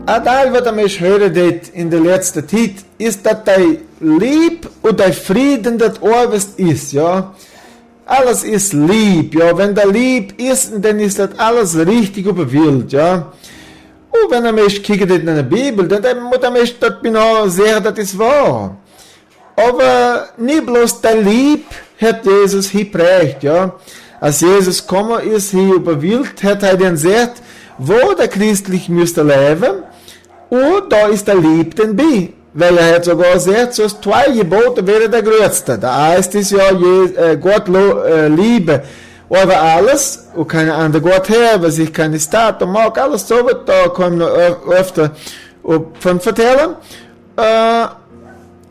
Adal, was ich höre in der letzten Zeit, ist, dass dein Lieb und dein Frieden das Oberste ist, ja. Alles ist lieb, ja. Wenn der lieb ist, dann ist das alles richtig und wild, ja. Und wenn mich kiegt in der Bibel, dann muss mich das genau sagen, das ist wahr. Aber nicht bloß der Lieb hat Jesus hier prägt, ja. Als Jesus gekommen ist, hier über Wild, hat er dann gesagt, wo der christlich müsste leben, und da ist der Lieb denn bei. Weil er hat sogar gesagt, so 2 Gebote wäre der größte. Der erste ist ja, Gott liebe über alles, und keine andere Gott haben, sich keine Staat und mag, alles so wird, da kommen wir öfter von vertellen.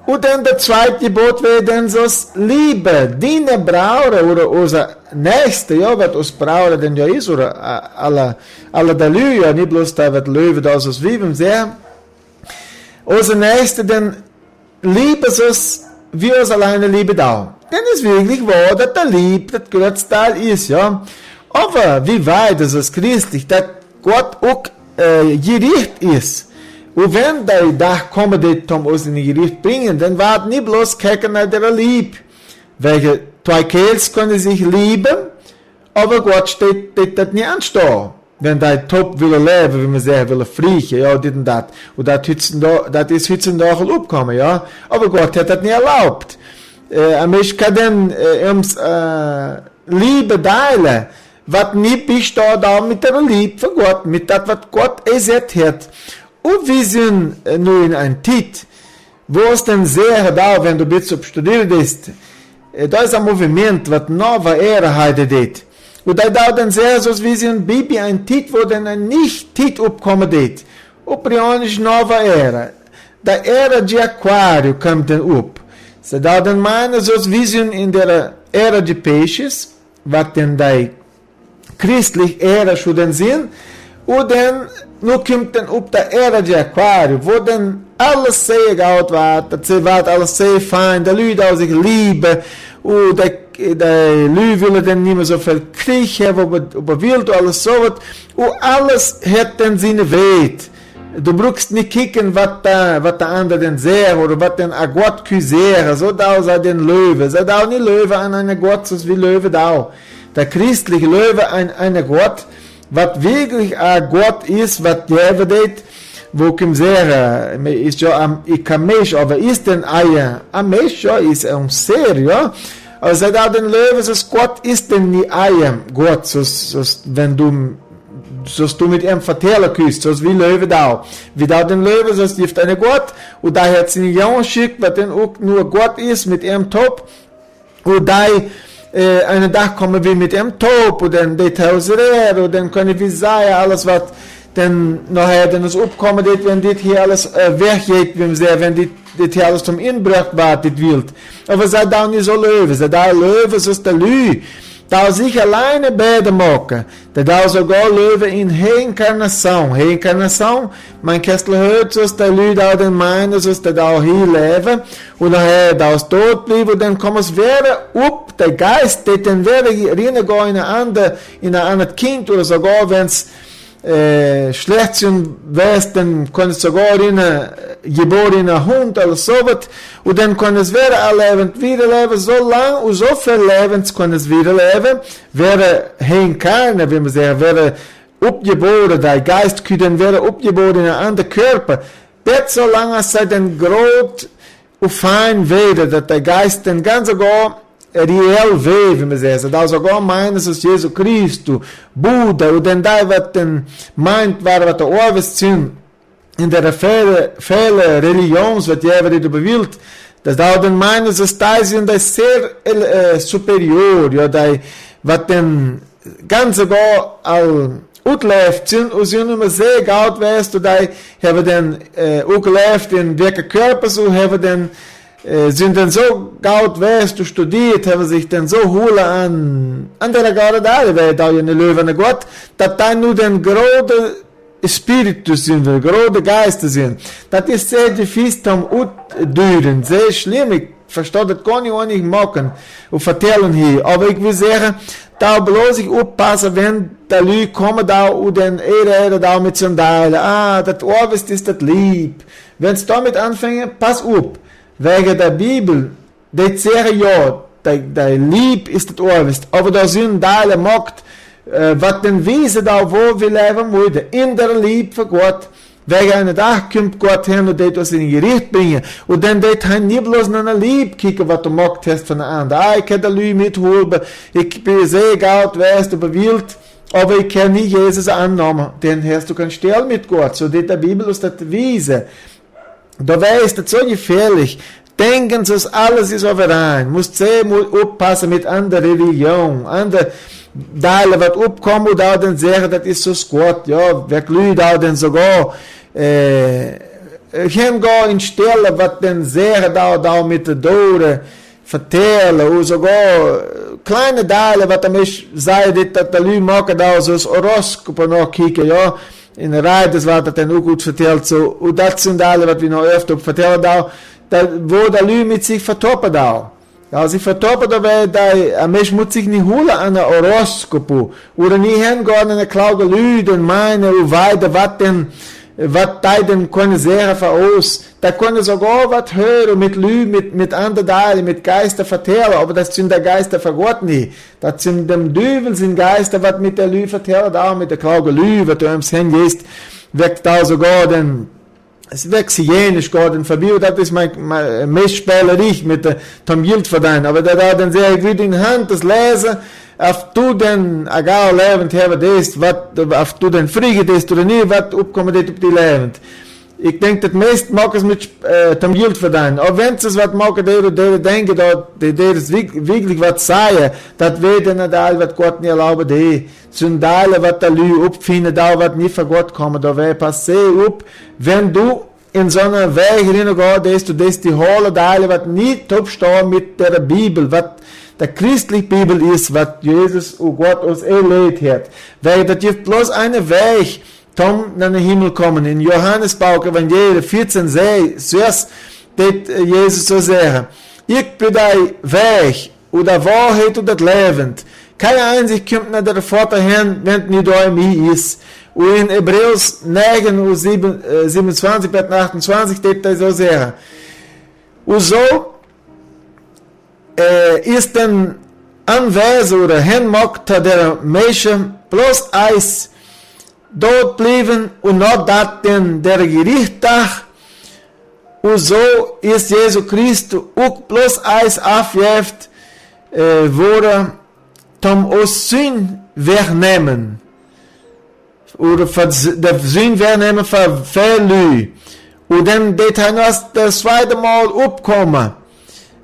Und dann der zweite Gebot wäre dann so Liebe, deine Brauer oder unser Nächste, ja, was uns Brauer denn ja ist, oder alle der Lü, ja, nicht bloß da wird Löwe, da so Zwiebeln sehr. Unser Nächste, denn Liebe so wie uns alleine Liebe da. Denn es ist wirklich wahr, dass der Liebe das größte Teil ist, ja. Aber wie weit ist es christlich, dass Gott auch Gericht ist. Und wenn die da kommen, die uns in die Gericht bringen, dann war nicht bloß keiner der lieb. Welche 2 Kerls können sich lieben, aber Gott steht das nicht anstehen. Wenn die top willen leben, wie man sagen, willen fliegen, ja, dit und dat. Und das ist heutzutage aufgekommen, ja. Aber Gott hat das nicht erlaubt. Ich kann dann Liebe teilen, was nicht besteht da mit der Liebe von Gott, mit das, was Gott gesagt hat. Und wir sind nur in einem Zeit, wo es dann sehr da, wenn du ein bisschen studiert bist, da ist ein Movimento, was neue Ära heute geht. Und da dann sehr so, wie sie in Bibel ein Zeit, wo dann ein Nicht-Zeit aufkommen geht. Uprionisch neue Ära. Der Ära de Aquário kommt dann auf. So da dann meine so, wie sie in der Ära de Peixes, was denn die christliche Ära schon dann sind, und dann nu kommt dann auf der Ära de Aquário, wo dann alles sehr gut wird, das wird alles sehr fein, die Leute auch sich lieben, und die Leute wollen dann nicht mehr so viel Krieg haben, über Wild und alles so was, und alles hat dann seine Welt. Du brauchst nicht kicken, was der andere denn sagt, oder was denn ein Gott küsere, so da sei den Löwe, sei da auch nicht Löwe an einer Gott, so wie Löwe da. Der christliche Löwe an einer Gott, was wirklich ein Gott ist, was Deve det, wo kim sagen, ist ja ich kann mich, aber ist denn ein Mensch, ja, ist Ser, ja. Aber seit auch den Löwe, so Gott ist denn nicht ein Gott, so wenn du mit ihm vertellen kannst, so wie Löwe da. Wie da den Löwe, so ist eine Gott, und da hat sie nicht geschickt, was denn auch nur Gott ist, mit ihm top, und da einen Tag kommen wir mit ihm top, und dann die Tausere, und dann können wir sagen, alles was dann nachher dann es aufkommen, wenn das hier alles weggeht, wenn das hier alles zum Inbrach war, das Wild. Aber sei da nicht so Löwe, sei da Löwe, so ist der Lü, da sich alleine beten machen, da sogar Löwe in Reinkarnação, mein Kessel hört, so ist der Lü da den meinen, so ist der da hier leben, und nachher da ist tot bleiben, und dann kommt es wieder up, der Geist, der dann wieder reingehen in ein anderes Kind, oder sogar wenn es schlecht sind, dann kann es sogar geboren in ein Hund oder so was, und dann kann es wieder wieder leben, so lang und so viel Lebens kann es wieder leben, wäre Reinkarne, wie man sagt, wäre abgeboren, der Geist kann dann wieder abgeboren in einen anderen Körper, das so lange sei dann groß und fein wieder, dass der Geist dann ganz sogar real vê, wie man sagt, da sogar meint, es ist Jesus Christus, Buddha, und dann da wird dann meint, was der Orwes sind, in der viele Religions, was jeder überwillt, dass da dann meint, es ist da sind sehr superior, ja, da, was dann ganz sogar all utläuft sind, und sind immer sehr gut weißt, und da haben dann utläuft in welcher Körper, so haben dann sind dann so gut weißt, du studiert, haben sich dann so holen an der Garde da, weil da ja eine Löwe an Gott, dass da nur den großen Spiritus sind, große Geister sind. Das ist sehr diffizil zum Utdüren, sehr schlimm. Ich verstehe das gar nicht machen und vertellen hier. Aber ich will sagen, da bloß ich aufpassen, wenn der Leute kommen da und dann da mit Sandalen, das Orwist ist das lieb. Wenn es damit anfängt, pass auf. Wegen der Bibel, das sagen ja, der lieb ist das Orwist. Aber da sind Sandalen macht, was den Wiese da, wo wir leben müssen, in der Liebe für Gott. Wegen einer Tag kommt Gott her und das in Gericht bringen. Und dann det han nicht bloß nach einer Liebe kicken, was du magst hast von der anderen. Ich kann der Lüge mitholen, ich bin sehr gut, weißt du, bewillt, aber ich kann nicht Jesus annehmen. Dann hast du keinen Stell mit Gott. So det der Bibel ist das Wiese. Da weißt du, das so gefährlich. Denken sie, alles ist overein. Musst sehr aufpassen mit anderer Religion, andere Teile, was aufkommen und da dann sagen, das ist so Gott. Ja, wer glüht da denn sogar, ich habe gar in Stelle, was denn sagen da mit der Dore vertellen und sogar kleine Teile, was mich sagt, dass der Leute machen da so das Horoskop noch kicken, ja, in der Reihe, das war das dann auch gut vertellt, so, und das sind Teile, was wir noch öfter vertellen da, wo der Leute mit sich vertoppen da. Ja, sie vertoppen da, weil ein Mensch muss sich nicht holen an einer Horoskop, oder nicht hingehen an eine Klauge Leute und meinen, und weiter, was da denn können sagen von uns, da können sogar was hören mit Leuten, mit anderen Teilen, mit Geister vertellen, aber das sind der Geister von Gott nicht. Das sind dem Teufel, sind Geister, was mit der Lüge vertellen, da mit der Klauge Lüge, was du im Sinn gehst, weg da sogar den, es wächst jenisch Gott in Verbindung, das ist mein Messspielerich mit der Tom Yield verdienen, aber da dann sehr gut in Hand, das Lesen, auf du denn, egal lebend haben das, was, auf du denn friege das oder nicht, was aufkommen das auf die lebend. Ich denke, das meiste mag es mit Tom Yield verdienen, aber wenn es was mag, der denken, der ist wirklich was sagen, das wird dann da, was Gott nicht erlaubt, die sind da, was der Lüge auffinden, da, was nicht von Gott kommen, da wäre passiert, wenn du in so einer Weg hineingehst, du das die hohle Teile, was nicht aufstehen mit der Bibel, was der christliche Bibel ist, was Jesus und Gott uns erlebt hat. Weil das gibt bloß einen Weg, zum in den Himmel kommen. In Johannes Evangelium 14, zuerst det Jesus so sagen, ich bin der Weg und der Wahrheit und das Leben. Kein einzig kommt nach der Vater hin, wenn nicht da in mir ist. Und in Hebräus 9 und 27 bis 28 det so sagen. Und so ist dann Anweisung oder hinmacht der Menschen bloß eins dort bleiben und noch dat denn der Gerichtstag und so ist Jesus Christus auch bloß eins aufgeheft wurde zum aus Sinn wegnehmen oder der Sinn wegnehmen für Verlü und dann det er noch das zweite Mal abkommen.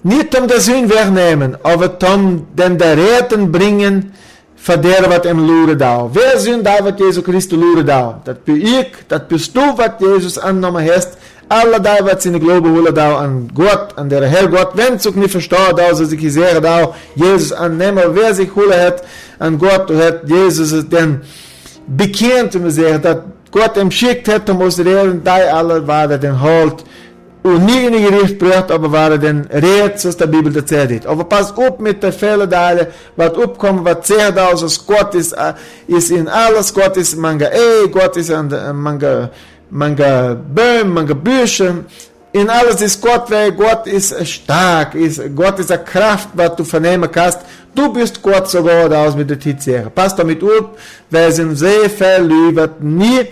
Nicht um das Sinn wegnehmen, aber um den der Retten bringen, von der, was im Lure da. Wer sind da, was Jesus Christus Lure da? Das bin ich, das bist du, was Jesus angenommen hast. Alle da, was in der Glaube holen da an Gott, an der Herrgott. Wenn es auch nicht versteht, da, so sich sehr da, Jesus annehmen, wer sich holen hat an Gott, und hat Jesus dann bekannt, um zu sagen, dass Gott ihm schickt hat, um uns reden, da alle war, der den holt, und nie in die Gericht bringt, aber war er dann redet, so der Bibel erzählt. Aber pass auf mit der Fälle da, was aufkommt, was sehr da ist, was Gott ist in alles, Gott ist manga Gott ist manga Böhm, manga Bücher, in alles ist Gott, weil Gott ist stark, Gott ist eine Kraft, was du vernehmen kannst, du bist Gott sogar da aus mit der Tiziere. Pass damit auf, weil sind sehr viel, was nie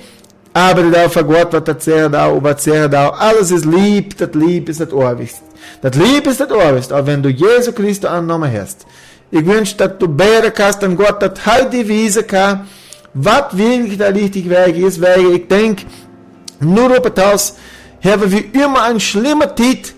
aber da für Gott, was erzählt da, und was erzählt da, alles ist lieb, das Lieb ist das Ohrwicht. Das Lieb ist das Ohrwicht, auch wenn du Jesus Christus angenommen hast. Ich wünsche, dass du beten kannst, an Gott, dass halt die Wiese kann, was wirklich der richtige Weg ist, weil ich denke, nur auf das haben wir immer einen schlimmen Tit,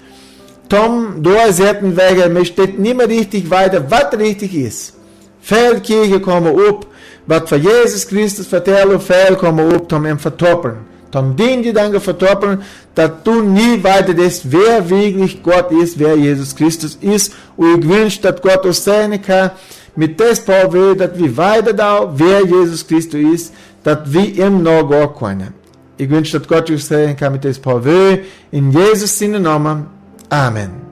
Tom, durchsetzen, weil mir steht nicht mehr richtig weiter, was richtig ist. Viele Kirchen kommen ab, was für Jesus Christus vertellen, viel kommen ab, um ihn vertoppeln. Um den Gedanken vertoppeln, dass du nie weiter das, wer wirklich Gott ist, wer Jesus Christus ist. Und ich wünsche, dass Gott uns sehen kann, mit das Paar will, dass wir weiter da, wer Jesus Christus ist, dass wir ihm noch gehen können. Ich wünsche, dass Gott uns sehen kann, mit das Paar will, in Jesus' Namen. Amen.